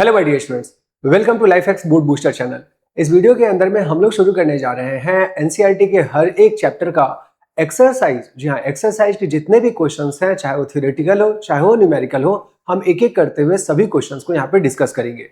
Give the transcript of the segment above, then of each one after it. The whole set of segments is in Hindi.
Hello my dear students, welcome to life hacks mood booster channel. इस वीडियो के अंदर में हम लोग शुरू करने जा रहे हैं एनसीईआरटी के हर एक चैप्टर का एक्सरसाइज। जी हाँ, एक्सरसाइज के जितने भी क्वेश्चंस हैं, चाहे वो थ्योरेटिकल हो चाहे वो न्यूमेरिकल हो, हम एक एक करते हुए सभी क्वेश्चंस को यहाँ पे डिस्कस करेंगे।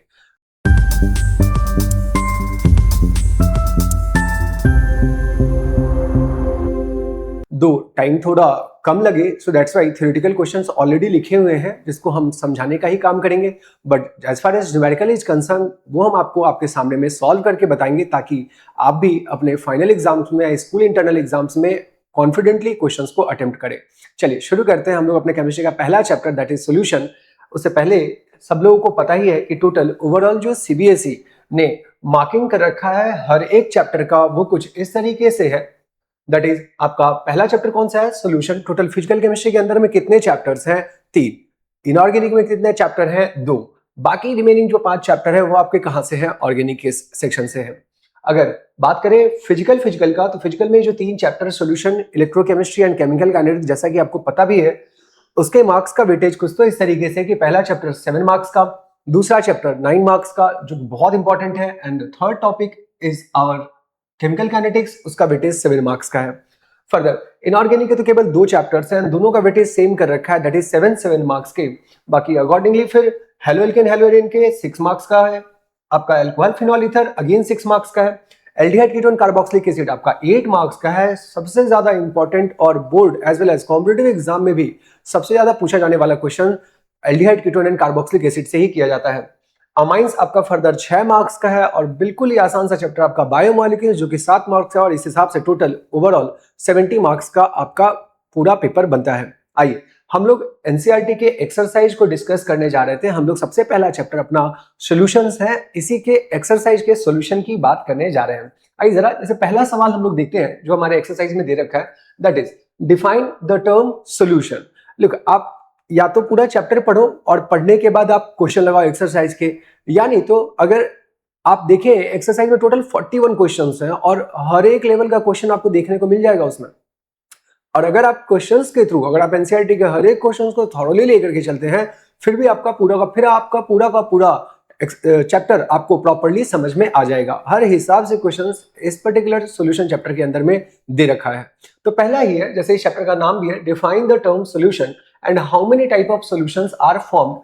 दो टाइम थोड़ा कम लगे, so that's why theoretical questions already लिखे हुए हैं जिसको हम समझाने का ही काम करेंगे, but as far as numerical is concern वो हम आपको आपके सामने में सॉल्व करके बताएंगे ताकि आप भी अपने फाइनल एग्जाम्स में या स्कूल इंटरनल एग्जाम्स में कॉन्फिडेंटली क्वेश्चंस को अटेम्प्ट करें। चलिए शुरू करते हैं हम लोग अपने केमिस्ट्री का पहला चैप्टर, दैट इज सोल्यूशन। उससे पहले सब लोगों को पता ही है कि टोटल ओवरऑल जो सीबीएसई ने मार्किंग कर रखा है हर एक चैप्टर का, वो कुछ इस तरीके से है। दैट इज आपका पहला चैप्टर कौन सा है? सोल्यूशन। टोटल फिजिकल केमिस्ट्री के अंदर में कितने चैप्टर्स हैं? 3। इनऑर्गेनिक में कितने चैप्टर हैं? 2। बाकी रिमेनिंग जो 5 चैप्टर है वो आपके कहां से हैं? ऑर्गेनिक के सेक्शन से है। अगर बात करें फिजिकल का, तो फिजिकल में जो 3 chapter solution, electrochemistry and chemical kinetics, जैसा कि आपको पता भी है, उसके मार्क्स का वेटेज कुछ तो इस तरीके से कि पहला चैप्टर 7 मार्क्स का, दूसरा चैप्टर 9 मार्क्स का, जो बहुत इंपॉर्टेंट है, and third topic is our chemical kinetics, उसका वेटेज 7 मार्क्स का है। फर्दर इनऑर्गेनिक के तो केवल 2 चैप्टर्स हैं, दोनों का वेटेज सेम कर रखा है, दैट इज 7 मार्क्स के। बाकी अकॉर्डिंगली फिर हेलो एल्केन हेलो एरिन के 6 मार्क्स का है, आपका alcohol phenol ether again 6 marks का है, एल्डिहाइड कीटोन कार्बोक्सिलिक एसिड आपका 8 मार्क्स का है। सबसे ज्यादा इंपॉर्टेंट और board as well as competitive exam में भी सबसे ज्यादा पूछा जाने वाला question aldehyde ketone and carboxylic acid से ही किया जाता है। अमाइंस आपका फर्दर 6 मार्क्स का है, और बिल्कुल ही आसान सा चैप्टर आपका बायोमॉलिक्यूल्स जो कि 7 मार्क्स है, और इस हिसाब से टोटल ओवरऑल 70 मार्क्स का आपका पूरा पेपर बनता है। आइए हम लोग एनसीईआरटी के एक्सरसाइज को डिस्कस करने जा रहे थे। हम लोग सबसे पहला चैप्टर अपना सॉल्यूशंस है, इसी के एक्सरसाइज के सॉल्यूशन की बात करने जा रहे हैं। आइए जरा जैसे पहला सवाल हम लोग देखते हैं जो हमारे एक्सरसाइज में दे रखा है, that is define the term solution. Look, आप या तो पूरा चैप्टर पढ़ो और पढ़ने के बाद आप क्वेश्चन लगाओ एक्सरसाइज के, या नहीं तो अगर आप देखें एक्सरसाइज में टोटल 41 क्वेश्चंस हैं और हर एक लेवल का क्वेश्चन आपको देखने को मिल जाएगा उसमें। और अगर आप क्वेश्चंस के थ्रू, अगर आप एनसीईआरटी के हर एक क्वेश्चंस को थॉरोली लेकर के चलते हैं, फिर भी आपका पूरा का पूरा चैप्टर आपको प्रॉपर्ली समझ में आ जाएगा। हर हिसाब से क्वेश्चंस इस पर्टिकुलर सॉल्यूशन चैप्टर के अंदर में दे रखा है। तो पहला ही है, जैसे इस चैप्टर का नाम भी है, define the term solution and how many type of solutions are formed.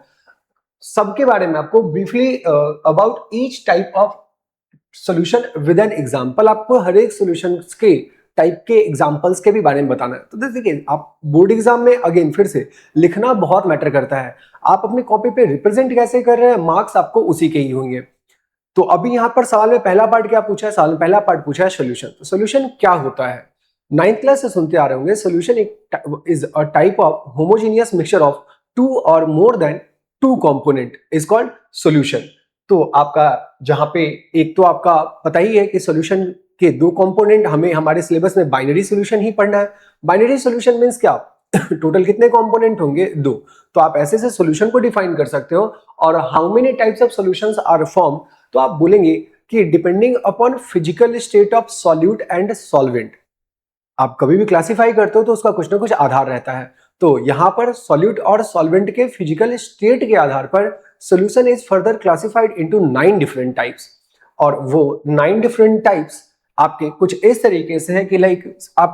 सबके बारे में आपको briefly about each type of solution with an example, आपको हर एक सॉल्यूशन के टाइप के एग्जांपल्स के भी बारे में बताना है। तो देखिए, आप बोर्ड एग्जाम में अगेन फिर से लिखना बहुत मैटर करता है। आप अपनी कॉपी पे रिप्रेजेंट कैसे कर रहे हैं, मार्क्स आपको उसी के ही होंगे। तो अभी यहाँ पर सवाल में पहला पार्ट क्या पूछा है? सवाल में पहला पार्ट पूछा है सोल्यूशन। तो सोल्यूशन क्या होता है? 9th क्लास से सुनते आ रहे होंगे, solution is a type of homogeneous mixture of 2 और more than 2 component is called solution. तो आपका जहां पे एक तो आपका पता ही है कि सोल्यूशन के 2 कंपोनेंट, हमें हमारे सिलेबस में बाइनरी सोल्यूशन ही पढ़ना है। बाइनरी सोल्यूशन मींस क्या? टोटल कितने कंपोनेंट होंगे? 2। तो आप ऐसे से सोल्यूशन को डिफाइन कर सकते हो। और how many types of solutions are form, तो आप बोलेंगे कि depending upon physical state of solute and solvent. आप कभी भी क्लासिफाई करते हो तो उसका कुछ ना कुछ आधार रहता है। तो यहां पर सॉल्यूट और सॉल्वेंट के फिजिकल स्टेट के आधार पर solution is further classified into 9 different types. और वो 9 डिफरेंट टाइप्स आपके कुछ इस तरीके से है कि लाइक आप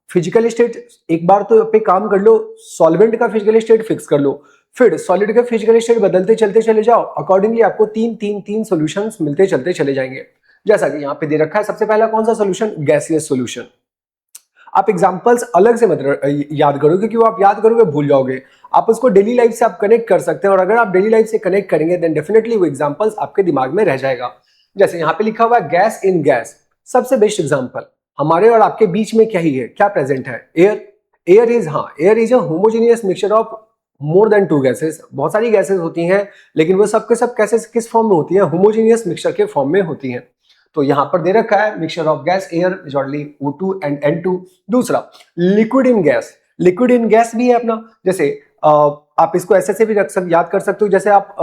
फिजिकल स्टेट एक बार तो पे काम कर लो, सॉल्वेंट का फिजिकल स्टेट फिक्स कर लो, फिर सॉलिड का फिजिकल स्टेट बदलते चलते चले जाओ, अकॉर्डिंगली आपको 3 सॉल्यूशंस मिलते चलते चले जाएंगे। जैसा कि यहाँ पे दे रखा है, सबसे पहला कौन सा सॉल्यूशन? Gaseous solution. आप एग्जांपल्स अलग से मत याद करोगे, क्योंकि वो आप याद करोगे भूल जाओगे। आप उसको डेली लाइफ से आप कनेक्ट कर सकते हैं, और अगर आप डेली लाइफ से कनेक्ट करेंगे देन डेफिनेटली वो एग्जांपल्स आपके दिमाग में रह जाएगा। जैसे यहाँ पे लिखा हुआ है गैस इन गैस, सबसे बेस्ट एग्जांपल हमारे और आपके बीच में क्या ही है, क्या प्रेजेंट है? Air. Air is a homogeneous mixture of more than 2 gases. बहुत सारी गैसेस होती हैं, लेकिन वो सब के सब गैसेस किस फॉर्म में होती हैं? होमोजेनियस मिक्सचर के फॉर्म में होती हैं। तो यहां पर दे रखा है mixture of gas air majority O2 and N2। दूसरा liquid in gas. Liquid in gas भी है अपना, जैसे आप इसको ऐसे भी याद कर सकते हो, जैसे आप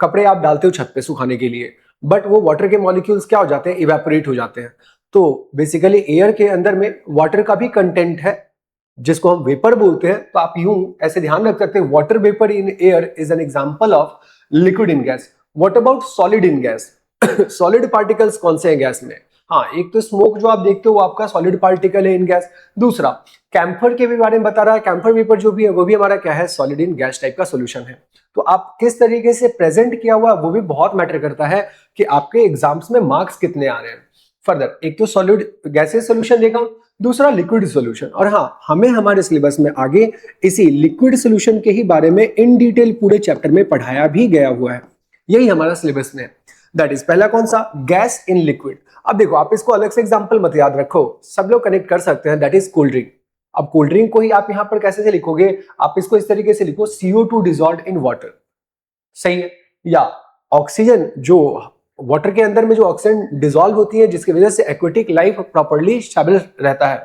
कपड़े आप डालते हो छत पे सुखाने के लिए, बट वो वाटर के मॉलिक्यूल्स क्या हो जाते हैं? इवेपोरेट हो जाते हैं। तो बेसिकली एयर के अंदर में वाटर का भी कंटेंट है, जिसको हम वेपर बोलते हैं। तो आप यूं ऐसे ध्यान रख सकते हैं, water vapour in air is an example of liquid in gas. What about solid in gas? Solid particles कौन से हैं गैस में? हाँ, एक तो स्मोक जो आप देखते हो वो आपका सॉलिड पार्टिकल है इन गैस। दूसरा कैम्फर के भी बारे में बता रहा है, कैम्फर वेपर जो भी है वो भी हमारा क्या है, सॉलिड इन गैस टाइप का सोल्यूशन है। तो आप किस तरीके से प्रेजेंट किया हुआ वो भी बहुत मैटर करता है कि आपके एग्जाम्स में मार्क्स कितने आ रहे हैं। फर्दर एक तो सॉलिड गैसेस सोल्यूशन देगा, दूसरा लिक्विड सोल्यूशन। और हाँ, हमें हमारे सिलेबस में आगे इसी लिक्विड सोल्यूशन के ही बारे में इन डिटेल पूरे चैप्टर में पढ़ाया भी गया हुआ है, यही हमारा सिलेबस में है। दैट इज पहला कौन सा, गैस इन लिक्विड। अब देखो आप इसको अलग से एग्जांपल मत याद रखो, सब लोग कनेक्ट कर सकते हैं, दैट इज कोल्ड ड्रिंक। अब कोल्ड ड्रिंक को ही आप यहां पर कैसे से लिखोगे, आप इसको इस तरीके से लिखो CO2 डिसॉल्व्ड इन वाटर, सही है। या ऑक्सीजन जो वाटर के अंदर में जो ऑक्सीजन डिसॉल्व होती है जिसकी वजह से एक्वेटिक लाइफ प्रॉपर्ली स्टेबल रहता है।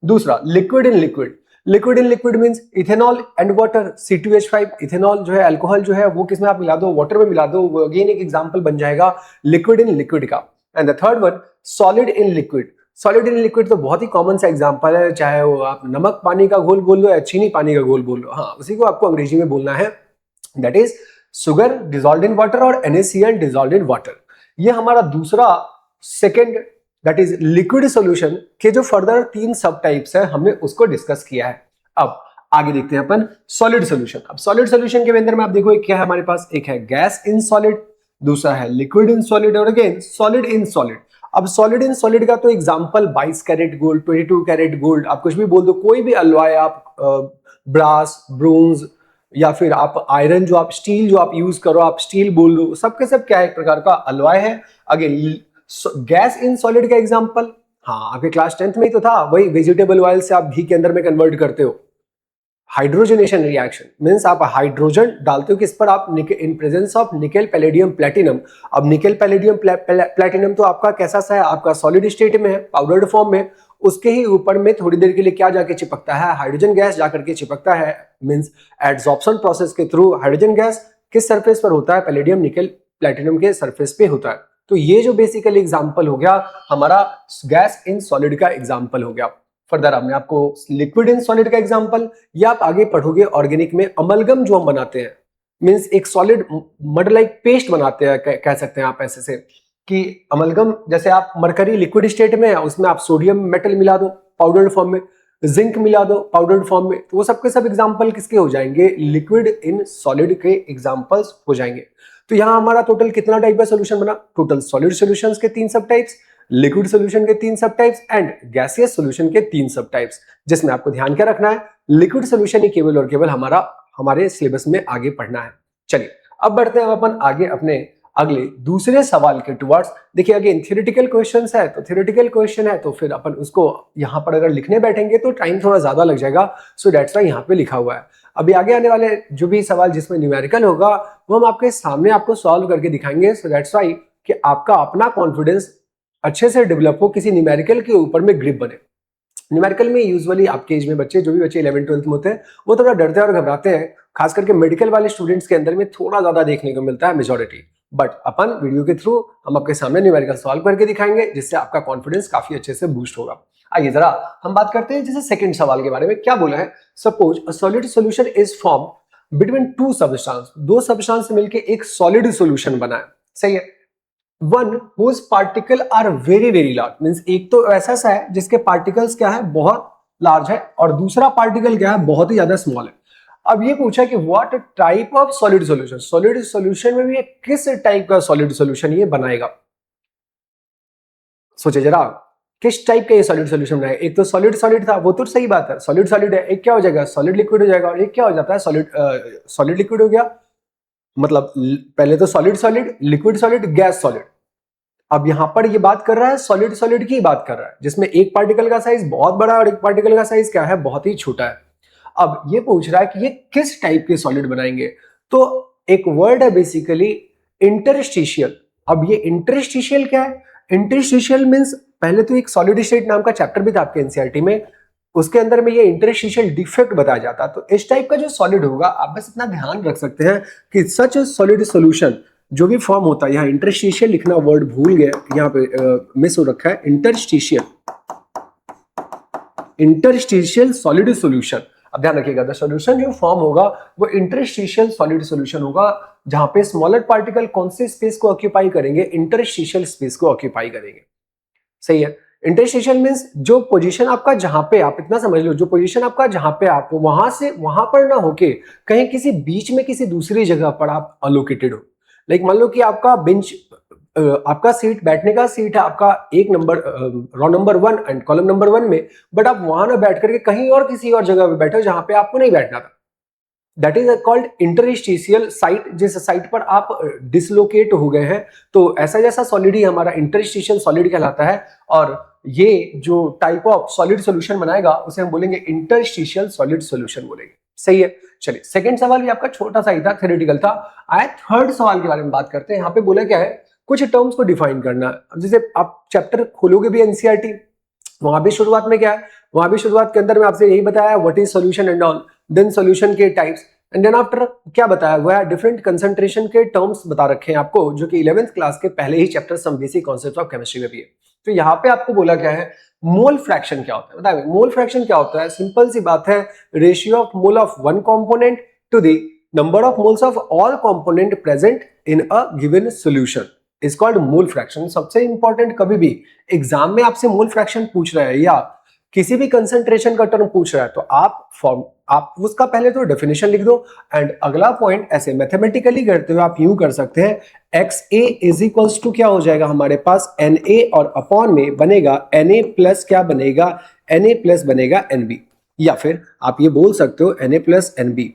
दूसरा liquid in liquid, liquid in liquid means ethanol and water, C2H5। Ethanol जो है अल्कोहल जो है वो किसमें आप मिला दो, वाटर में मिला दो, वो अगेन एक एग्जांपल बन जाएगा लिक्विड इन लिक्विड का। And the third one solid in liquid. Solid in liquid तो बहुत ही कॉमन सा एग्जांपल है, चाहे वो आप नमक पानी का घोल बोल लो या चीनी पानी का घोल बोल लो, हाँ उसी को आपको अंग्रेजी में बोलना है, that is sugar dissolved in water और NaCl डिसॉल्व्ड इन वाटर। ये हमारा दूसरा second that is liquid solution के जो फर्दर 3 सब टाइप्स है हमने उसको डिस्कस किया है। अब आगे देखते हैं अपन सॉलिड सॉल्यूशन। अब सॉलिड सॉल्यूशन के अंदर में आप देखो क्या है हमारे पास, एक है गैस इन सॉलिड, दूसरा है लिक्विड इन सॉलिड और अगेन सॉलिड इन सॉलिड। अब सॉलिड इन सॉलिड का तो example 22 carat gold, 22 carat gold, आप कुछ भी बोल दो, कोई भी अलॉय आप ब्रास, ब्रोंज या फिर आप आयरन जो आप स्टील जो आप यूज करो, आप स्टील बोल दो, सबके सब क्या एक प्रकार का अलॉय है। अगेन गैस इन सॉलिड का एग्जांपल, हाँ आपके क्लास 10th में ही तो था, वही वेजिटेबल ऑयल से आप घी के अंदर में कन्वर्ट करते हो। हाइड्रोजनेशन रिएक्शन मींस आप हाइड्रोजन डालते हो किस पर, आप in presence of nickel palladium platinum. अब निकेल पैलेडियम प्लेटिनम तो आपका कैसा सा है, आपका सॉलिड स्टेट में है, पाउडर्ड फॉर्म में, उसके ही ऊपर में थोड़ी देर के लिए क्या जाके चिपकता है, हाइड्रोजन गैस जाकर के चिपकता है। मींस एडसॉर्प्शन प्रोसेस के थ्रू हाइड्रोजन गैस किस सरफेस पर होता है, पैलेडियम निकेल प्लेटिनम के सरफेस पे होता है। तो ये जो बेसिकली एग्जांपल हो गया हमारा गैस इन सॉलिड का एग्जांपल हो गया। फर्दर हमने आपको लिक्विड इन सॉलिड का एग्जांपल, या आप आगे पढ़ोगे ऑर्गेनिक में अमलगम जो हम बनाते हैं, मींस एक सॉलिड मड लाइक पेस्ट बनाते हैं, कह सकते हैं आप ऐसे से कि अमलगम, जैसे आप मरकरी लिक्विड स्टेट में है उसमें आप सोडियम मेटल मिला दो पाउडर्ड फॉर्म में, जिंक मिला दो पाउडर्ड फॉर्म में, तो वो सबके सब एग्जांपल किसके हो जाएंगे, लिक्विड इन सॉलिड के एग्जांपल्स हो जाएंगे। तो यहाँ हमारा टोटल कितना टाइप का सोल्यूशन बना, टोटल सॉलिड सॉल्यूशंस के 3 सब टाइप्स, लिक्विड सॉल्यूशन के 3 सब टाइप्स एंड गैसियस सॉल्यूशन के 3 सब टाइप्स, जिसमें आपको ध्यान क्या रखना है, लिक्विड सॉल्यूशन ही केवल और केवल हमारे सिलेबस में आगे पढ़ना है। चलिए अब बढ़ते हैं अपन आगे अपने अगले दूसरे सवाल के टुवर्ड्स। देखिए अगेन थ्योरेटिकल क्वेश्चंस है, तो थ्योरेटिकल क्वेश्चन है तो फिर अपन उसको यहाँ पर अगर लिखने बैठेंगे तो टाइम थोड़ा ज्यादा लग जाएगा, सो दैट्स व्हाई यहाँ पे लिखा हुआ है। अभी आगे आने वाले जो भी सवाल जिसमें न्यूमेरिकल होगा वो हम आपके सामने आपको सॉल्व करके दिखाएंगे, सो दैट्स व्हाई कि आपका अपना कॉन्फिडेंस अच्छे से डेवलप हो, किसी न्यूमेरिकल के ऊपर में ग्रिप बने। न्यूमेरिकल में यूजुअली आपके एज में बच्चे, जो भी बच्चे 11th-12th में होते हैं, वो थोड़ा डरते हैं और घबराते हैं, खास करके मेडिकल वाले स्टूडेंट्स के अंदर में थोड़ा ज्यादा देखने को मिलता है मेजॉरिटी। बट अपन वीडियो के थ्रू हम आपके सामने न्यूमेरिकल सॉल्व करके दिखाएंगे, जिससे आपका कॉन्फिडेंस काफी अच्छे से बूस्ट होगा। आइए जरा हम बात करते हैं जैसे सेकंड सवाल के बारे में। क्या बोला है, suppose a solid solution is form between 2 substance, 2 substance मिलके एक सॉलिड सॉल्यूशन बना है, सही है। One whose particle are very very large, means एक तो ऐसा सा है जिसके पार्टिकल्स क्या है, बहुत लार्ज है, और दूसरा पार्टिकल क्या है, बहुत ही ज्यादा स्मॉल है। अब ये पूछा कि what type of solid solution, solid solution में भी ये किस टाइप का सॉलिड सॉल्यूशन ये बनाएगा। सोचे जरा किस टाइप का ये सॉलिड सॉल्यूशन बनाएगा। एक तो सॉलिड सॉलिड था, वो तो सही बात है, सॉलिड सॉलिड है, एक क्या हो जाएगा, सॉलिड लिक्विड हो जाएगा, और एक क्या हो जाता है, सॉलिड लिक्विड हो गया। मतलब पहले तो solid solid, liquid solid, gas solid. अब यहां पर ये बात कर रहा है सॉलिड सॉलिड की बात कर रहा है, जिसमें एक पार्टिकल का साइज बहुत बड़ा और एक पार्टिकल का साइज क्या है, बहुत ही छोटा है। अब ये पूछ रहा है कि ये किस टाइप के सॉलिड बनाएंगे, तो एक वर्ड है बेसिकली इंटरस्टिशियल। अब ये इंटरस्टिशियल क्या है, इंटरस्टिशियल मींस, पहले तो एक सॉलिड स्टेट नाम का चैप्टर भी था आपके एनसीईआरटी में, उसके अंदर में ये इंटरस्टिशियल डिफेक्ट बताया जाता। तो इस टाइप का जो सॉलिड होगा, आप बस इतना ध्यान रख सकते हैं कि सच सॉलिड सॉल्यूशन जो भी फॉर्म होता है, यहाँ इंटरस्टिशियल लिखना वर्ड भूल गए, यहाँ पे मिस हो रखा है, इंटरस्टिशियल, इंटरस्टिशियल सॉलिड सॉल्यूशन। अब ध्यान रखिएगा, द सॉल्यूशन जो फॉर्म होगा वो इंटरस्टिशियल सॉलिड सॉल्यूशन होगा, जहां पे स्मॉलर पार्टिकल कौन से स्पेस को ऑक्यूपाई करेंगे, इंटरस्टिशियल स्पेस को ऑक्यूपाई करेंगे। सही है। इंटरस्टिशियल मींस जो पोजीशन आपका जहां पे, आप इतना समझ लो, जो पोजीशन आपका जहां पे आप वहां से वहां पर ना होके कहीं किसी बीच में किसी दूसरी जगह पर आप अलोकेटेड हो। लाइक मान लो कि आपका बेंच, आपका सीट, बैठने का सीट है आपका एक number, row number 1 and column number 1 में, बट आप वहां ना बैठ करके कहीं और किसी और जगह पे बैठे हो जहां पे आपको नहीं बैठना था। That is called interstitial site, जिस साइट पर आप डिसलोकेट हो गए हैं, तो ऐसा जैसा सॉलिड ही हमारा इंटरस्टिशियल सॉलिड कहलाता है। और ये जो टाइप ऑफ सॉलिड सॉल्यूशन बनाएगा उसे हम बोलेंगे इंटरस्टिशियल सॉलिड सॉल्यूशन बोलेंगे। सही है। चलिए, सेकंड सवाल भी आपका छोटा सा ही था, थ्योरेटिकल था। आए थर्ड सवाल के बारे में बात करते हैं। यहाँ पे बोला क्या है, कुछ टर्म्स को डिफाइन करना। अब जैसे आप चैप्टर खोलोगे भी एनसीईआरटी, वहां भी शुरुआत में क्या है, वहां भी शुरुआत के अंदर में आपसे यही बताया what is solution and all, then solution के टाइप्स, एंड देन आफ्टर क्या बताया हुआ है, डिफरेंट कंसंट्रेशन के टर्म्स बता रखे हैं आपको, जो कि 11th क्लास के पहले ही chapter some basic concepts of chemistry में भी है। तो यहाँ पे आपको बोला क्या है, मोल फ्रैक्शन क्या होता है, बताइए मोल फ्रैक्शन क्या होता है। सिंपल सी बात है, ratio of mole of one component to the number of moles of all component present in a given solution is called mole fraction. सबसे इंपॉर्टेंट, कभी भी एग्जाम में आपसे मोल फ्रैक्शन पूछ रहा है या किसी भी कंसंट्रेशन का टर्म पूछ रहा है, तो आप उसका पहले तो डेफिनेशन लिख दो, एंड अगला पॉइंट ऐसे मैथमेटिकली करते हुए आप यूं कर सकते हैं, XA इज इक्वल्स टू क्या हो जाएगा हमारे पास NA, और अपॉन में बनेगा NA प्लस क्या बनेगा, NA प्लस बनेगा NB। या फिर आप ये बोल सकते हो NA प्लस NB,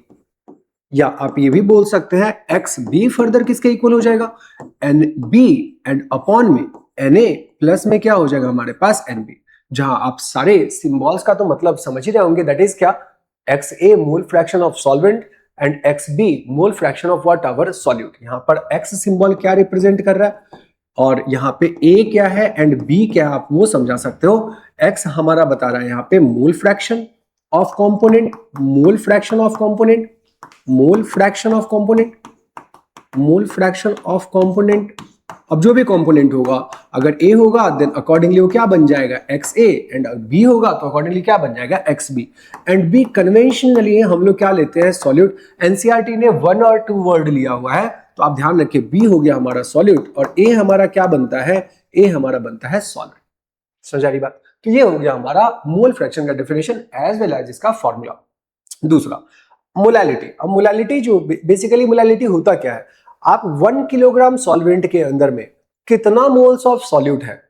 या आप ये भी बोल सकते हैं XB फर्दर किसके इक्वल हो जाएगा, NB, एंड अपॉन में NA प्लस में क्या हो जाएगा हमारे पास NB। जहां आप सारे सिंबल्स का तो मतलब समझ ही रहे होंगे, दैट इज क्या, XA mole fraction of solvent and XB mole fraction of what, our solute. यहां पर X सिंबल क्या रिप्रेजेंट कर रहा है, और यहाँ पे A क्या है एंड B क्या है, आप वो समझा सकते हो। X हमारा बता रहा है यहाँ पे मोल fraction of component, mole fraction of component, mole fraction of component, mole fraction of component. अब जो भी कंपोनेंट होगा, अगर A होगा देन अकॉर्डिंगली वो क्या बन जाएगा, XA, एंड B होगा तो अकॉर्डिंगली क्या बन जाएगा, XB। एंड B कन्वेंशनली हम लोग क्या लेते हैं, सॉल्यूट। एनसीईआरटी ने 1 और 2 वर्ड लिया हुआ है, तो आप ध्यान रखिए, B हो गया हमारा सॉल्यूट और A हमारा क्या बनता है, A हमारा बनता है सॉल्वेंट। समझ आ रही बात। तो ये हो गया हमारा मोल फ्रैक्शन का डेफिनेशन एज वेल एज इसका फॉर्मूला। दूसरा, मोलैलिटी। अब मोलैलिटी जो बेसिकली मोलैलिटी होता क्या है, आप 1 किलोग्राम सॉल्वेंट के अंदर में कितना मोल्स ऑफ सॉल्यूट है,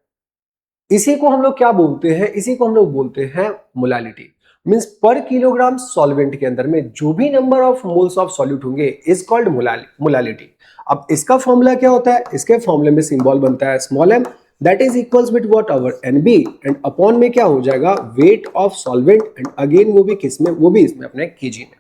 इसी को हम लोग क्या बोलते हैं, इसी को हम लोग बोलते हैं मोलैलिटी। मींस पर किलोग्राम सॉल्वेंट के अंदर में जो भी number of moles of solute होंगे इज कॉल्ड मोलैलिटी। अब इसका फॉर्मूला क्या होता है, इसके फॉर्मूले में सिंबल बनता है small m, that is equals with what, our NB, and upon में क्या हो जाएगा, weight of solvent, and again वो भी किसमें, वो भी इसमें अपने kg में।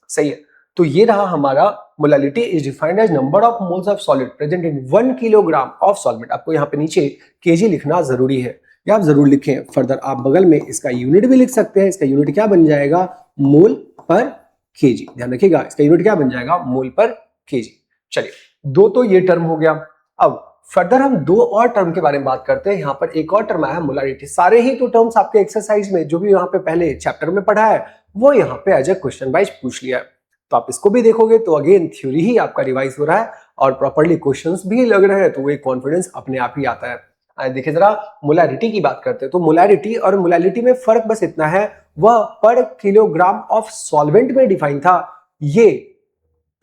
सही है। तो ये रहा हमारा molality is defined as number of moles of solid present in 1 kilogram of solvent. आपको यहाँ पे नीचे kg लिखना जरूरी है, या आप जरूर लिखें। फर्दर आप बगल में इसका यूनिट भी लिख सकते हैं, इसका यूनिट क्या बन जाएगा, मोल पर kg। ध्यान रखिएगा, इसका यूनिट क्या बन जाएगा, मोल पर kg। चलिए, दो तो ये टर्म हो गया। अब फर्दर हम दो और टर्म के बारे में बात करते हैं। यहाँ पर एक और टर्म आया मोलैलिटी। सारे ही तो टर्म्स आपके एक्सरसाइज में जो भी यहाँ पे पहले चैप्टर में पढ़ा है वो यहाँ पे एज ए क्वेश्चन वाइज पूछ लिया है, तो आप इसको भी देखोगे तो अगेन थ्योरी ही आपका रिवाइज हो रहा है और प्रॉपर्ली क्वेश्चंस भी लग रहे हैं, तो वो एक कॉन्फिडेंस अपने आप ही आता है। देखिए जरा मोलैलिटी की बात करते हैं, तो मोलैलिटी और मोलैलिटी में फर्क बस इतना है, वह पर किलोग्राम ऑफ सॉल्वेंट में डिफाइन था, ये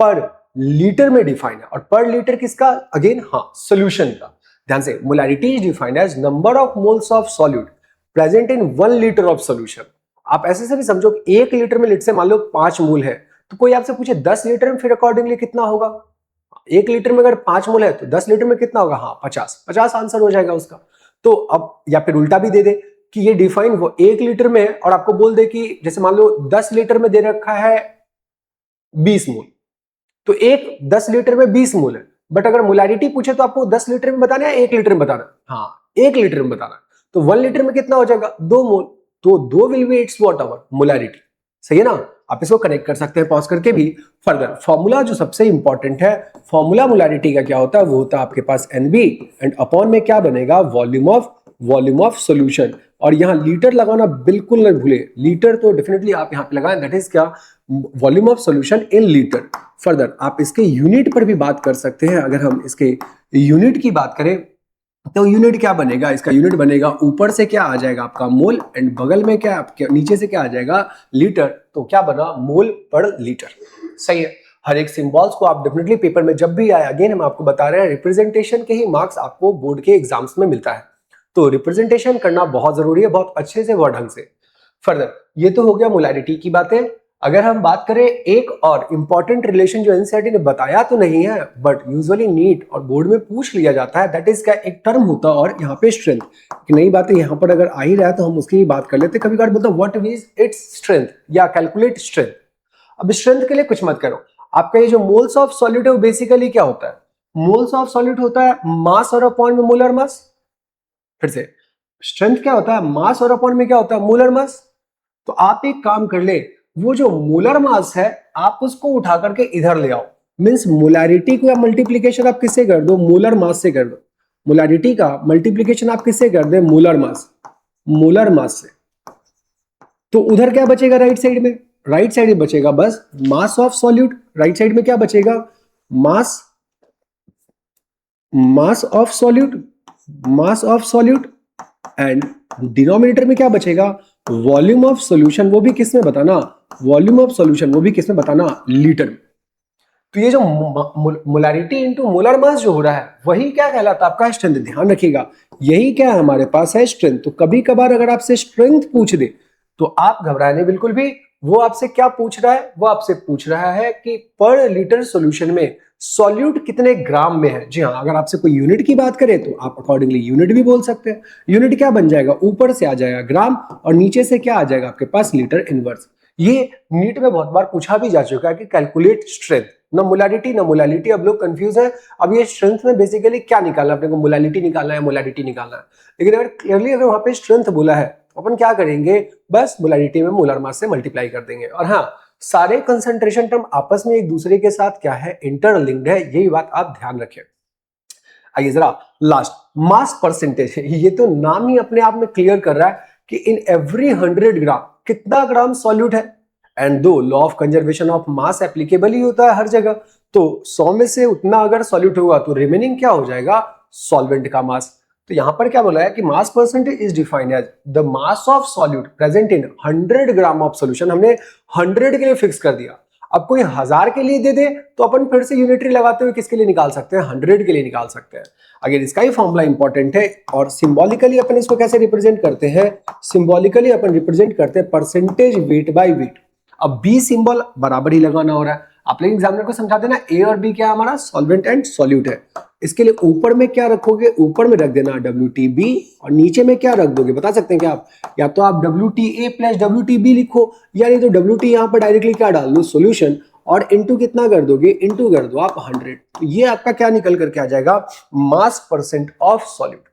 पर लीटर में डिफाइन है। और पर लीटर किसका, अगेन हाँ, सॉल्यूशन का। ध्यान से, molality is defined as number of moles of solute present in 1 litre of solution. आप ऐसे से भी समझो, 1 लीटर में लेट से मान लो 5 मोल है, तो कोई आपसे पूछे 10 लीटर में, फिर अकॉर्डिंगली कितना होगा। 1 लीटर में अगर 5 मोल है तो 10 लीटर में कितना होगा, हाँ 50 आंसर हो जाएगा उसका। तो अब या फिर उल्टा भी दे दे कि ये डिफाइन वो 1 लीटर में, और आपको बोल दे कि जैसे मान लो 10 लीटर में दे रखा है 20 मोल, तो एक 10 लीटर में 20 मोल है, बट अगर मोलैलिटी पूछे तो आपको 10 लीटर में बताना है 1 लीटर में बताना, हाँ 1 लीटर में बताना। तो 1 लीटर में कितना हो जाएगा, 2 मोल, तो 2 will be its what, our molality. सही है ना, आप इसको कनेक्ट कर सकते हैं पॉज करके भी। फर्दर फॉर्मूला जो सबसे इंपॉर्टेंट है, फॉर्मूला मोलैलिटी का क्या होता है, वो होता है आपके पास NB, एंड अपॉन में क्या बनेगा, वॉल्यूम ऑफ सॉल्यूशन। और यहाँ लीटर लगाना बिल्कुल न भूले, लीटर तो डेफिनेटली आप यहाँ पे लगाएं, दैट इज क्या, volume of solution in litre. Further आप इसके यूनिट पर भी बात कर सकते हैं। अगर हम इसके यूनिट की बात करें तो यूनिट क्या बनेगा, इसका यूनिट बनेगा, ऊपर से क्या आ जाएगा आपका मोल, एंड बगल में क्या, नीचे से क्या आ जाएगा, लीटर। तो क्या बना, मोल पर लीटर। सही है। हर एक सिंबल्स को आप डेफिनेटली पेपर में जब भी आए, अगेन हम आपको बता रहे हैं, रिप्रेजेंटेशन के ही मार्क्स आपको बोर्ड के एग्जाम्स में मिलता है, तो रिप्रेजेंटेशन करना बहुत जरूरी है, बहुत अच्छे से व ढंग से। फर्दर ये तो हो गया मोलैरिटी की बातें। अगर हम बात करें एक और इंपॉर्टेंट रिलेशन जो एनसीईआरटी ने बताया तो नहीं है, बट यूजुअली नीट और बोर्ड में पूछ लिया जाता है, दैट इज क्या, एक टर्म होता है और यहाँ पे स्ट्रेंथ की नई बात है, यहाँ पर अगर आ ही रहा है तो हम उसकी ही बात कर लेते। कभी कभार बोलते व्हाट इज इट्स स्ट्रेंथ या कैलकुलेट स्ट्रेंथ। अब स्ट्रेंथ के लिए कुछ मत करो, आपका ये जो मोल्स ऑफ सॉलिड है वो बेसिकली क्या होता है, मोल्स ऑफ सॉलिड होता है मास और अपॉन में मोलर मास। फिर से स्ट्रेंथ क्या होता है, मास और अपॉन में क्या होता है, मोलर मास। तो आप एक काम कर ले, वो जो मोलर मास है आप उसको उठा करके इधर ले आओ, मींस मोलैरिटी को या मल्टीप्लिकेशन आप किससे कर दो, मोलर मास से कर दो। मोलैरिटी का मल्टीप्लिकेशन आप किससे कर दे, मोलर मास से। तो उधर क्या बचेगा राइट साइड में, राइट साइड में बचेगा बस मास ऑफ सॉल्यूट। राइट साइड में क्या बचेगा, मास ऑफ सॉल्यूट एंड डिनोमिनेटर में क्या बचेगा, वॉल्यूम ऑफ सॉल्यूशन, वो भी किसमें बताना, वॉल्यूम ऑफ सॉल्यूशन वो भी किसमें बताना, लीटर। तो ये जो मोलैरिटी इनटू मोलर मास जो हो रहा है वही क्या कहलाता है आपका स्ट्रेंथ। ध्यान रखिएगा यही क्या है हमारे पास है स्ट्रेंथ। तो कभी कभार अगर आपसे स्ट्रेंथ पूछ दे तो आप घबराने बिल्कुल भी, वो आपसे क्या पूछ रहा है, वो आपसे पूछ रहा है कि पर लीटर सॉल्यूशन में सॉल्यूट कितने ग्राम में है। जी हाँ, अगर आपसे कोई यूनिट की बात करे तो आप अकॉर्डिंगली यूनिट भी बोल सकते हैं। यूनिट क्या बन जाएगा, ऊपर से आ जाएगा ग्राम और नीचे से क्या आ जाएगा आपके पास, लीटर इनवर्स। ये नीट में बहुत बार पूछा भी जा चुका है कि कैलकुलेट स्ट्रेंथ, ना मोलैरिटी। अब लोग कंफ्यूज है, अब ये स्ट्रेंथ में बेसिकली क्या निकालना, अपने को मोलैरिटी निकालना है, मोलैरिटी निकालना है। लेकिन अगर क्लियरली अगर वहां पे स्ट्रेंथ बोला है तो अपन क्या करेंगे, बस मोलैरिटी में मोलर मास से मल्टीप्लाई कर देंगे। और हाँ, सारे कंसंट्रेशन टर्म आपस में एक दूसरे के साथ क्या है, इंटरलिंक्ड है, यही बात आप ध्यान रखें। आइए जरा लास्ट, मास परसेंटेज। ये तो नाम ही अपने आप में क्लियर कर रहा है कि इन एवरी 100 ग्राम कितना ग्राम सॉल्यूट है। And the law of conservation of mass applicable ही होता है हर जगह, तो 100 में से उतना अगर सॉल्यूट होगा तो रिमेनिंग क्या हो जाएगा, सॉल्वेंट का मास। तो यहां पर क्या बोला है कि mass percentage is defined as the mass of solute present in 100 gram of solution. हमने 100 के लिए फिक्स कर दिया, अब कोई 1000 के लिए दे दे तो अपन फिर से यूनिटरी लगाते हुए किसके लिए निकाल सकते हैं, 100 के लिए निकाल सकते हैं। अगर इसका ही फॉर्मूला इंपॉर्टेंट है। और सिंबॉलिकली अपन इसको कैसे रिप्रेजेंट करते हैं, सिंबॉलिकली अपन रिप्रेजेंट करते हैं परसेंटेज वेट बाय वेट। अब बी सिंबल बराबर ही लगाना हो रहा है, आप लोग एग्जामिनर को समझा देना ए और बी क्या हमारा सॉल्वेंट एंड सॉल्यूट है। इसके लिए ऊपर में क्या रखोगे, ऊपर में रख देना WTB और नीचे में क्या रख दोगे, बता सकते हैं क्या आप, या तो आप WTA प्लस WTB लिखो, या नहीं तो WT यहां पर डायरेक्टली क्या डाल दो, सॉल्यूशन, और इंटू कितना कर दोगे, इंटू कर दो आप 100। तो ये आपका क्या निकल करके आ जाएगा, मास परसेंट ऑफ सॉल्यूट।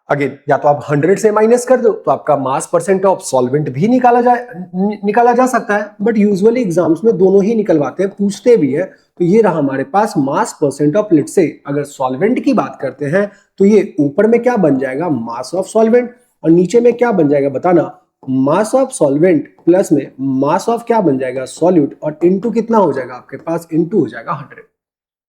अगेन या तो आप 100 से माइनस कर दो तो आपका मास परसेंट ऑफ सॉल्वेंट भी निकाला जा सकता है, बट यूजुअली एग्जाम्स में दोनों ही निकलवाते हैं, पूछते भी है। तो ये रहा हमारे पास mass percent of, let's say अगर सॉल्वेंट की बात करते हैं तो ये ऊपर में क्या बन जाएगा, मास ऑफ सॉल्वेंट, और नीचे में क्या बन जाएगा बताना, मास ऑफ सॉल्वेंट प्लस में मास ऑफ क्या बन जाएगा, सॉल्यूट, और इंटू कितना हो जाएगा आपके पास, इंटू हो जाएगा 100।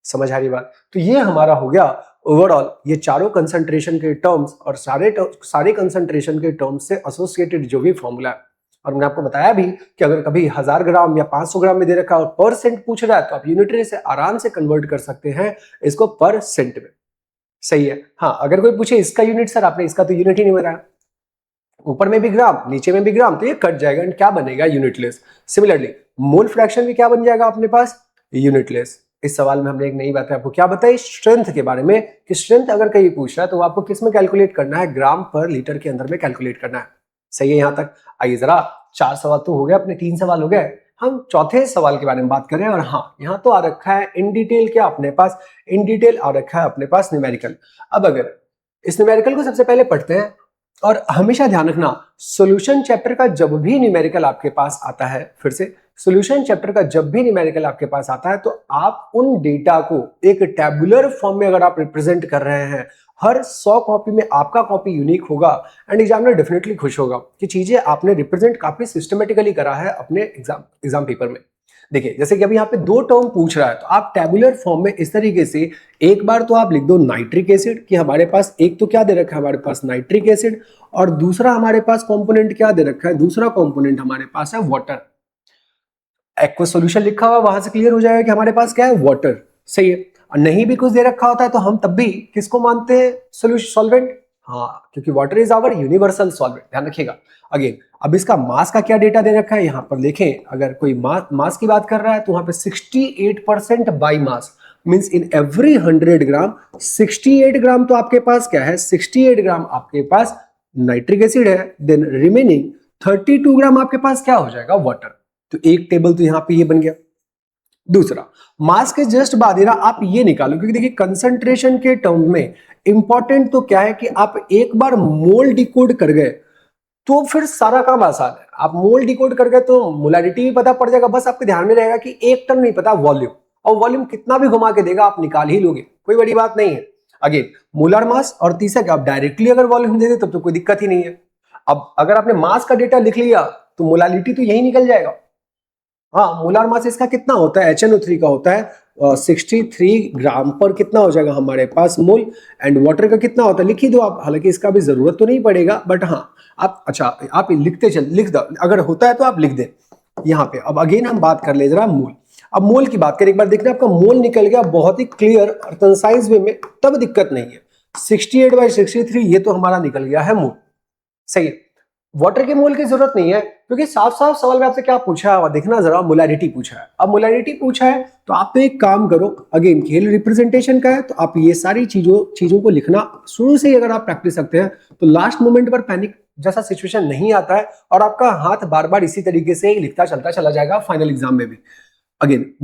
समझ आ रही बात। तो ये हमारा हो गया ओवरऑल ये चारों कंसंट्रेशन के टर्म्स और सारे कंसंट्रेशन के टर्म्स से एसोसिएटेड जो भी फॉर्मूला है। और मैंने आपको बताया भी कि अगर कभी 1000 ग्राम या 500 ग्राम में दे रखा है और परसेंट पूछ रहा है तो आप यूनिटरी से आराम से कन्वर्ट कर सकते हैं इसको परसेंट में। सही है। हाँ, अगर कोई पूछे इसका यूनिट सर आपने इसका तो यूनिट ही नहीं बताया, ऊपर में भी ग्राम नीचे में भी ग्राम, तो ये कट जाएगा एंड क्या बनेगा, यूनिटलेस। सिमिलरली मोल फ्रैक्शन भी क्या बन जाएगा अपने पास, यूनिटलेस। इस सवाल में हमने एक नई बात आपको क्या बताई, स्ट्रेंथ के बारे में, कि स्ट्रेंथ अगर कहीं पूछ रहा है तो आपको किस में कैलकुलेट करना है, ग्राम पर लीटर के अंदर में कैलकुलेट करना है। सही है यहां तक। आइए जरा 4 सवाल तो हो गए, अपने 3 सवाल हो गए, हम चौथे सवाल के बारे में बात कर रहे हैं। और हाँ, यहाँ तो आ रखा है इन डिटेल क्या अपने पास, इन डिटेल आ रखा है अपने पास न्यूमेरिकल। अब अगर इस न्यूमेरिकल को सबसे पहले पढ़ते हैं, और हमेशा ध्यान रखना सॉल्यूशन चैप्टर का जब भी न्यूमेरिकल आपके पास आता है, फिर से सॉल्यूशन चैप्टर का जब भी न्यूमेरिकल आपके पास आता है तो आप उन डेटा को एक टैबुलर फॉर्म में अगर आप रिप्रेजेंट कर रहे हैं, हर 100 कॉपी में आपका कॉपी यूनिक होगा एंड एग्जामिनर डेफिनेटली खुश होगा कि चीजें आपने रिप्रेजेंट काफी सिस्टमेटिकली करा है अपने एग्जाम पेपर में। देखिए जैसे कि अभी यहाँ पे 2 टर्म पूछ रहा है तो आप टैबुलर फॉर्म में इस तरीके से एक बार तो आप लिख दो नाइट्रिक एसिड कि हमारे पास एक तो क्या दे रखा है हमारे पास नाइट्रिक एसिड और दूसरा हमारे पास कंपोनेंट क्या दे रखा है, दूसरा कंपोनेंट हमारे पास है वाटर। एक्वा सॉल्यूशन लिखा हुआ वहां से क्लियर हो जाएगा कि हमारे पास क्या है, वाटर। सही है। और नहीं भी कुछ दे रखा होता है तो हम तब भी किसको मानते हैं सॉल्यूशन सॉल्वेंट, हाँ क्योंकि water is our universal solvent, ध्यान रखिएगा। अगेन अब इसका मास का क्या डेटा दे रखा है यहाँ पर देखें, अगर कोई मास की बात कर रहा है तो वहां पे 68% by mass means in every 100 ग्राम 68 ग्राम तो आपके पास क्या है, 68 ग्राम आपके पास नाइट्रिक एसिड है, देन रिमेनिंग 32 ग्राम आपके पास क्या हो जाएगा, वाटर। तो एक टेबल तो यहां पे ये बन गया। दूसरा मास के जस्ट बाद ना आप ये निकालो क्योंकि देखिए कंसंट्रेशन के टर्म में इंपॉर्टेंट तो क्या है कि आप एक बार मोल डिकोड कर गए तो फिर सारा काम आसान है। आप मोल डिकोड कर गए तो मोलैरिटी भी पता पड़ जाएगा, बस आपके ध्यान में रहेगा कि एक टर्म नहीं पता वॉल्यूम, और वॉल्यूम कितना भी घुमा के देगा आप निकाल ही लोगे, कोई बड़ी बात नहीं है। अगेन मोलर मास और तीसरा क्या, आप डायरेक्टली अगर वॉल्यूम दे दे तब तो कोई दिक्कत ही नहीं है। अब अगर आपने मास का डेटा लिख लिया तो मोलालिटी तो यही निकल जाएगा। हाँ मोलार मास इसका कितना होता है, HNO3 का होता है 63 ग्राम पर कितना हो जाएगा हमारे पास मोल, एंड वाटर का कितना होता है लिख ही दो आप, हालांकि इसका भी जरूरत तो नहीं पड़ेगा बट हाँ आप अच्छा आप लिखते चल लिख दो, अगर होता है तो आप लिख दें यहाँ पे। अब अगेन हम बात कर ले जरा मोल। अब मोल की बात करें एक बार देखना आपका मोल निकल गया बहुत ही क्लियर और कंसाइज वे में, तब दिक्कत नहीं है। 68/63 ये तो हमारा निकल गया है मोल, सही है। वाटर के मोल की जरूरत नहीं है क्योंकि साफ साफ सवाल में आपसे क्या पूछा है देखना जरा, मोलैरिटी पूछा है। अब मोलैरिटी पूछा है तो आप तो एक काम करो, अगेन खेल रिप्रेजेंटेशन का है तो आप ये सारी चीजों को लिखना शुरू से ही अगर आप प्रैक्टिस करते हैं तो लास्ट मोमेंट पर पैनिक जैसा सिचुएशन नहीं आता है और आपका हाथ बार बार इसी तरीके से ही लिखता चलता चला जाएगा फाइनल एग्जाम में भी। Again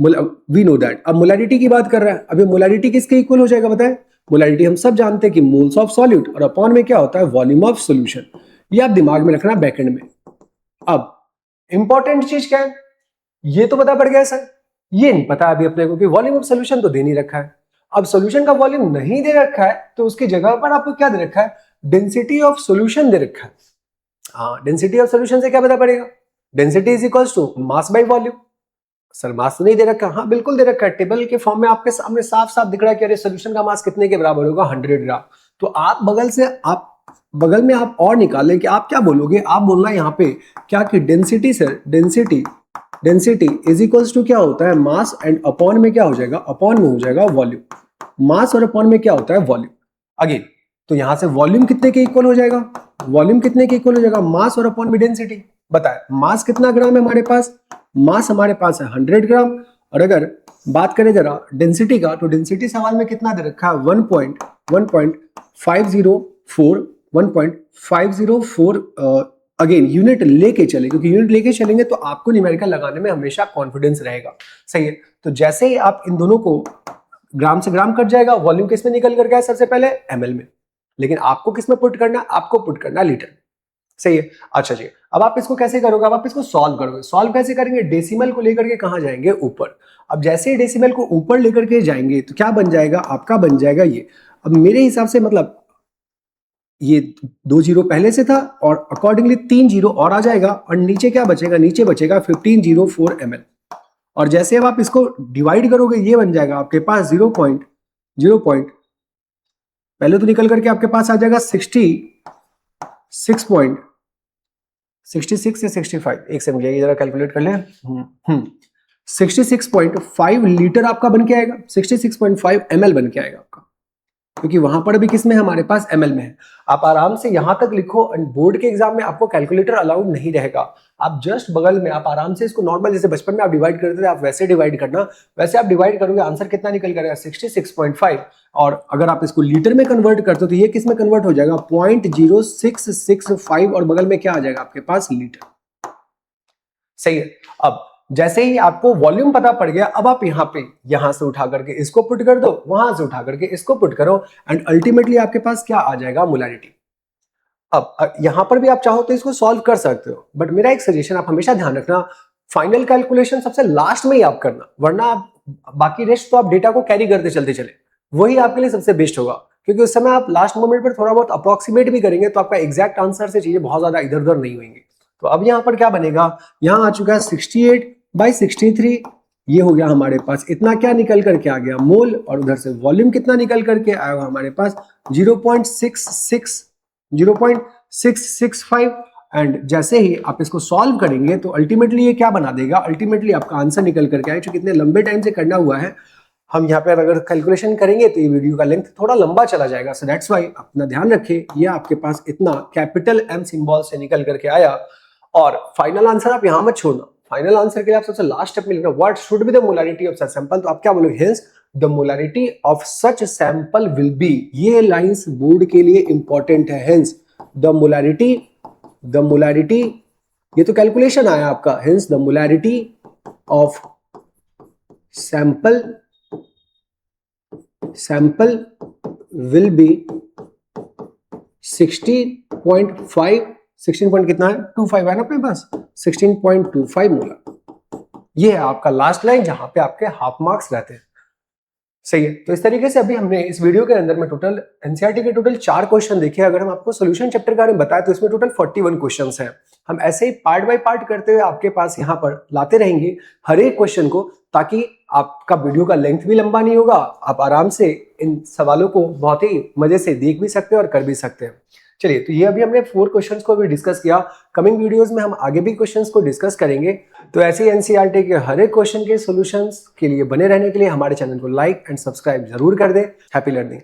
we know that. अब मोलैरिटी की बात कर रहा है, अभी मोलैरिटी किसके इक्वल हो जाएगा बताएं, मोलैरिटी हम सब जानते हैं कि मोल्स ऑफ सॉल्यूट और अपॉन में क्या होता है वॉल्यूम ऑफ सॉल्यूशन, ये आप दिमाग में रखना बैकएंड में। अब इंपॉर्टेंट चीज क्या है, ये तो पता पड़ गया सर, ये नहीं पता अभी अपने को कि वॉल्यूम ऑफ सॉल्यूशन तो दे नहीं रखा है। अब सॉल्यूशन का वॉल्यूम नहीं दे रखा है तो उसकी जगह पर आपको क्या दे रखा है, डेंसिटी ऑफ सॉल्यूशन दे रखा है। हाँ डेंसिटी ऑफ सॉल्यूशन से क्या पता पड़ेगा, density is equals to mass by volume. Sir mass तो नहीं दे रखा, हाँ बिल्कुल दे रखा है, टेबल के फॉर्म में आपके सामने साफ साफ दिख रहा है कि अरे सॉल्यूशन का मास कितने के बराबर होगा, 100 ग्राम। तो आप बगल में आप और निकालें कि आप क्या बोलोगे, आप बोलना यहाँ पे क्या कि density sir, density is equals to क्या होता है मास एंड अपॉन में क्या हो जाएगा, अपॉन में हो जाएगा वॉल्यूम। मास और अपॉन में क्या होता है वॉल्यूम। अगेन तो यहां से वॉल्यूम कितने के इक्वल हो जाएगा, वॉल्यूम कितने के इक्वल हो जाएगा, मास और अपॉन में डेंसिटी। बताए मास कितना ग्राम है हमारे पास, मास हमारे पास है 100 ग्राम, और अगर बात करें जरा डेंसिटी का तो डेंसिटी सवाल में कितना दे रखा है 1.504 अगेन यूनिट लेके चले, क्योंकि यूनिट लेके चलेंगे तो आपको न्यूमेरिकल लगाने में हमेशा कॉन्फिडेंस रहेगा, सही है। तो जैसे ही आप इन दोनों को ग्राम से ग्राम कट जाएगा, वॉल्यूम किस में निकल कर गया सबसे पहले ml में, लेकिन आपको किस में पुट करना, आपको पुट करना लीटर, सही है। अच्छा जी अब आप इसको कैसे करोगे, अब आप इसको सॉल्व करोगे, सॉल्व कैसे करेंगे, डेसिमल को लेकर के कहां जाएंगे, ऊपर। अब जैसे ही डेसिमल को ऊपर लेकर के जाएंगे तो क्या बन जाएगा, आपका बन जाएगा ये। अब मेरे हिसाब से मतलब ये 2 जीरो पहले से था और अकॉर्डिंगली 3 जीरो और आ जाएगा, और नीचे क्या बचेगा, नीचे बचेगा 1504 ml। और जैसे अब आप इसको डिवाइड करोगे ये बन जाएगा आपके पास 0. पहले तो निकल करके आपके पास आ जाएगा 66 या 65, एक सेकंड ये जरा कैलकुलेट कर लें। 66.5 लीटर आपका बन के आएगा, 66.5 ml बन के आएगा आपका, क्योंकि वहां पर भी किसमें है हमारे पास ml में है। आप आराम से यहां तक लिखो, एंड बोर्ड के एग्जाम में आपको कैलकुलेटर अलाउड नहीं रहेगा, आप जस्ट बगल में आप आराम से इसको नॉर्मल जैसे बचपन में आप डिवाइड करते थे आप वैसे डिवाइड करना, वैसे आप डिवाइड करोगे आंसर कितना निकल करेगा 66.5, और अगर आप इसको लीटर में कन्वर्ट करते हो तो ये किस में कन्वर्ट हो जाएगा 0.0665, और बगल में क्या आ जाएगा आपके पास लीटर, सही है। अब जैसे ही आपको वॉल्यूम पता पड़ गया, अब आप यहां से उठा करके इसको पुट कर दो, वहां से उठा करके इसको पुट करो, एंड अल्टीमेटली आपके पास क्या आ जाएगा मोलैरिटी। अब यहां पर भी आप चाहो तो इसको सॉल्व कर सकते हो, बट मेरा एक सजेशन आप हमेशा ध्यान रखना, फाइनल कैलकुलेशन सबसे लास्ट में ही आप करना, वरना आप बाकी रेस्ट तो आप डेटा को कैरी करते चलते चले, वही आपके लिए सबसे बेस्ट होगा, क्योंकि उस समय आप लास्ट मोमेंट पर थोड़ा बहुत अप्रोक्सीमेट भी करेंगे तो आपका एग्जैक्ट आंसर से चीजें बहुत ज्यादा इधर उधर नहीं होंगी। तो अब यहाँ पर क्या बनेगा, यहाँ आ चुका है 68/63, ये हो गया हमारे पास, इतना क्या निकल करके आ गया मोल, और उधर से वॉल्यूम कितना निकल करके आएगा हमारे पास 0.665। एंड जैसे ही आप इसको सॉल्व करेंगे तो अल्टीमेटली ये क्या बना देगा, अल्टीमेटली आपका आंसर निकल करके आए, क्योंकि इतने लंबे टाइम से करना हुआ है। हम यहाँ पे अगर कैलकुलेशन करेंगे तो ये वीडियो का लेंथ थोड़ा लंबा चला जाएगा, सो दैट्स वाई अपना ध्यान रखें, ये आपके पास इतना कैपिटल M सिंबल से निकल करके आया। और फाइनल आंसर आप यहाँ मत छोड़ना, फाइनल आंसर के लिए आप सबसे लास्ट स्टेप में लिखना what should be the molarity of such sample. तो आप क्या बोलोगे, hence the molarity of such sample will be, ये लाइंस बोर्ड के लिए इंपॉर्टेंट है, हेंस द मोलैरिटी, ये तो कैलकुलेशन आया आपका, hence the molarity of sample will be 16.5, 16 point कितना है 25 है ना अपने पास, 16.25 मोलर। ये है आपका लास्ट लाइन जहां पे आपके हाफ मार्क्स रहते हैं, सही है। तो इस तरीके से अभी हमने इस वीडियो के अंदर में टोटल एनसीईआरटी के टोटल 4 क्वेश्चन देखे। अगर हम आपको सॉल्यूशन चैप्टर के बारे में बताएं तो इसमें टोटल 41 क्वेश्चंस हैं। हम ऐसे ही पार्ट बाय पार्ट करते हुए आपके पास यहाँ पर लाते रहेंगे हर एक क्वेश्चन को, ताकि आपका वीडियो का लेंथ भी लंबा नहीं होगा, आप आराम से इन सवालों को बहुत ही मजे से देख भी सकते हैं और कर भी सकते हैं। चलिए, तो ये अभी हमने 4 क्वेश्चंस को भी डिस्कस किया। कमिंग वीडियोस में हम आगे भी क्वेश्चंस को डिस्कस करेंगे। तो ऐसे ही एनसीईआरटी के हर एक क्वेश्चन के सॉल्यूशंस के लिए बने रहने के लिए हमारे चैनल को लाइक एंड सब्सक्राइब जरूर कर दें। Happy learning.